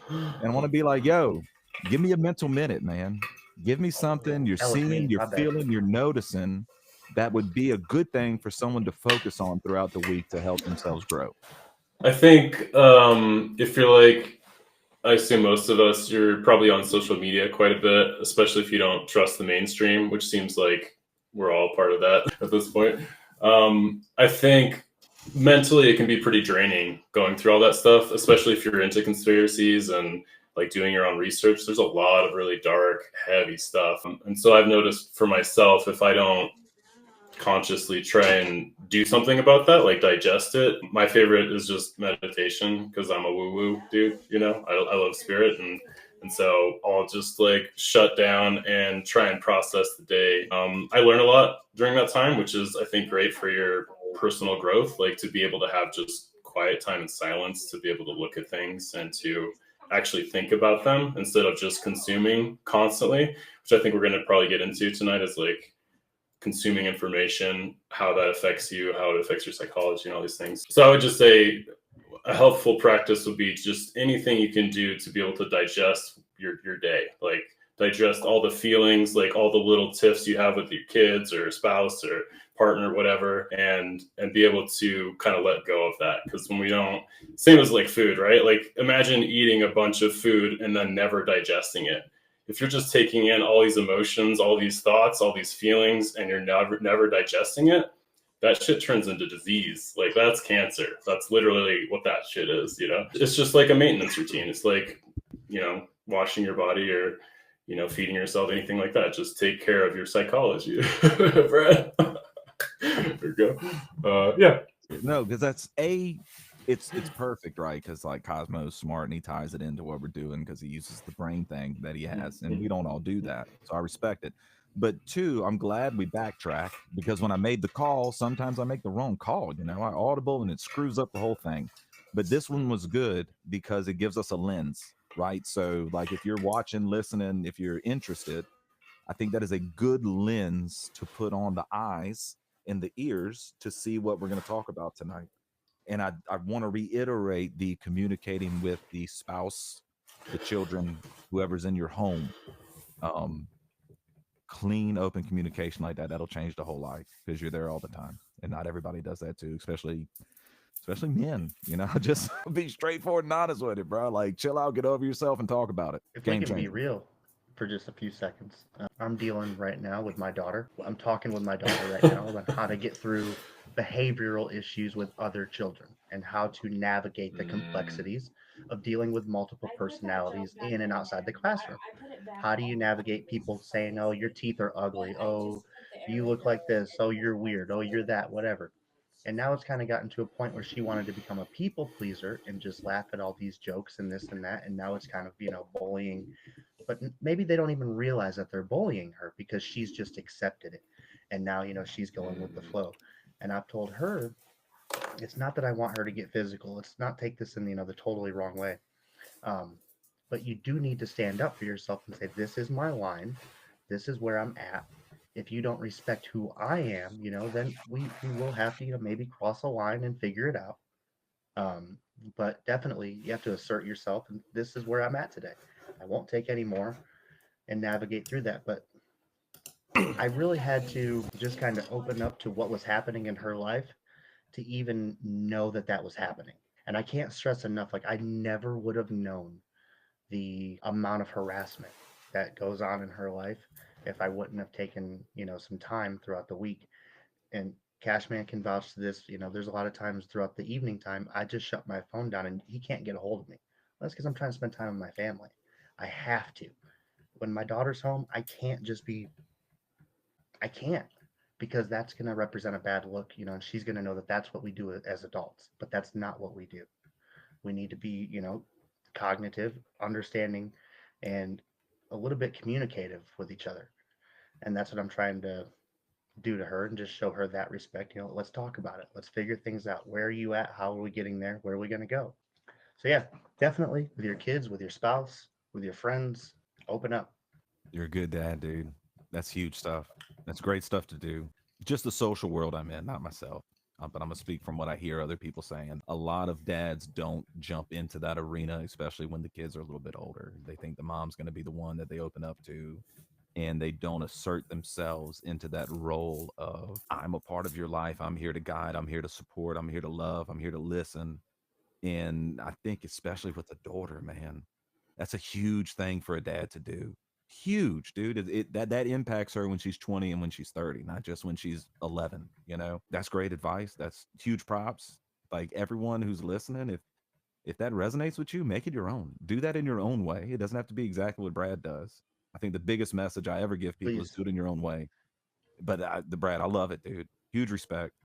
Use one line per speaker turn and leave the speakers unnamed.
And I want to be like, yo, give me a mental minute, man. Give me something you're
That was
seeing,
me.
you're
My bad.
feeling, you're noticing that would be a good thing for someone to focus on throughout the week to help themselves grow.
I think if you're like, I assume most of us, you're probably on social media quite a bit, especially if you don't trust the mainstream, which seems like we're all part of that at this point. I think mentally it can be pretty draining going through all that stuff, especially if you're into conspiracies and like doing your own research. There's a lot of really dark, heavy stuff. And so I've noticed for myself, if I don't consciously try and do something about that, like digest it. My favorite is just meditation because I'm a woo woo dude. You know, I love spirit and so I'll just like shut down and try and process the day. I learn a lot during that time, which is I think great for your personal growth. Like to be able to have just quiet time and silence to be able to look at things and to actually think about them instead of just consuming constantly, which I think we're going to probably get into tonight. Is like consuming information, how that affects you, how it affects your psychology, and all these things. So I would just say a helpful practice would be just anything you can do to be able to digest your day, like digest all the feelings, like all the little tiffs you have with your kids or spouse or partner, whatever, and be able to kind of let go of that. Because when we don't, same as like food, right? Like imagine eating a bunch of food and then never digesting it. If you're just taking in all these emotions, all these thoughts, all these feelings, and you're never digesting it, that shit turns into disease. Like that's cancer. That's literally what that shit is, you know? It's just like a maintenance routine. It's like, you know, washing your body or, you know, feeding yourself, anything like that. Just take care of your psychology. Brad. There we go. Yeah.
No, because it's perfect, right? Because like Cosmo's smart and he ties it into what we're doing because he uses the brain thing that he has, and we don't all do that, so I respect it. But two, I'm glad we backtrack because when I made the call, sometimes I make the wrong call. I audible and it screws up the whole thing. But this one was good because it gives us a lens, right? So like if you're watching, listening, if you're interested, I think that is a good lens to put on the eyes and the ears to see what we're going to talk about tonight. And I want to reiterate the communicating with the spouse, the children, whoever's in your home. Um, Clean, open communication like that, that'll change the whole life because you're there all the time. And not everybody does that too, especially men. Just be straightforward and honest with it, bro. Like chill out, get over yourself and talk about it.
If we
Game
can be
changer.
real for just a few seconds, I'm dealing right now with my daughter. I'm talking with my daughter right now about how to get through behavioral issues with other children and how to navigate the complexities of dealing with multiple personalities in and outside the classroom. How do you navigate people saying, oh, your teeth are ugly? Oh, you look like this. Oh, you're weird. Oh, you're that, whatever. And now it's kind of gotten to a point where she wanted to become a people pleaser and just laugh at all these jokes and this and that. And now it's kind of, bullying. But maybe they don't even realize that they're bullying her because she's just accepted it. And now, she's going with the flow. And I've told her it's not that I want her to get physical. Let's not take this in, the totally wrong way. Um, but you do need to stand up for yourself and say, this is my line. This is where I'm at. If you don't respect who I am, then we will have to, maybe cross a line and figure it out. Um, but definitely you have to assert yourself. And this is where I'm at today. I won't take any more and navigate through that. But I really had to just kind of open up to what was happening in her life to even know that that was happening. And I can't stress enough, like, I never would have known the amount of harassment that goes on in her life if I wouldn't have taken, some time throughout the week. And Cashman can vouch to this. There's a lot of times throughout the evening time, I just shut my phone down and he can't get a hold of me. That's because I'm trying to spend time with my family. I have to. When my daughter's home, I can't because that's going to represent a bad look, and she's going to know that that's what we do as adults, but that's not what we do. We need to be, cognitive, understanding, and a little bit communicative with each other. And that's what I'm trying to do to her and just show her that respect. Let's talk about it. Let's figure things out. Where are you at? How are we getting there? Where are we going to go? So, yeah, definitely with your kids, with your spouse, with your friends, open up.
You're a good dad, dude. That's huge stuff. That's great stuff to do. Just the social world I'm in, not myself. but I'm gonna speak from what I hear other people saying. A lot of dads don't jump into that arena, especially when the kids are a little bit older. They think the mom's gonna be the one that they open up to, and they don't assert themselves into that role of, I'm a part of your life. I'm here to guide. I'm here to support. I'm here to love. I'm here to listen. And I think, especially with a daughter, man, that's a huge thing for a dad to do. Huge, dude. That impacts her when she's 20 and when she's 30, not just when she's 11. That's great advice. That's huge props. Like, everyone who's listening, if that resonates with you, make it your own. Do that in your own way. It doesn't have to be exactly what Brad does. I think the biggest message I ever give people is
Please.
do it in your own way. But the Brad, I love it, dude. Huge respect.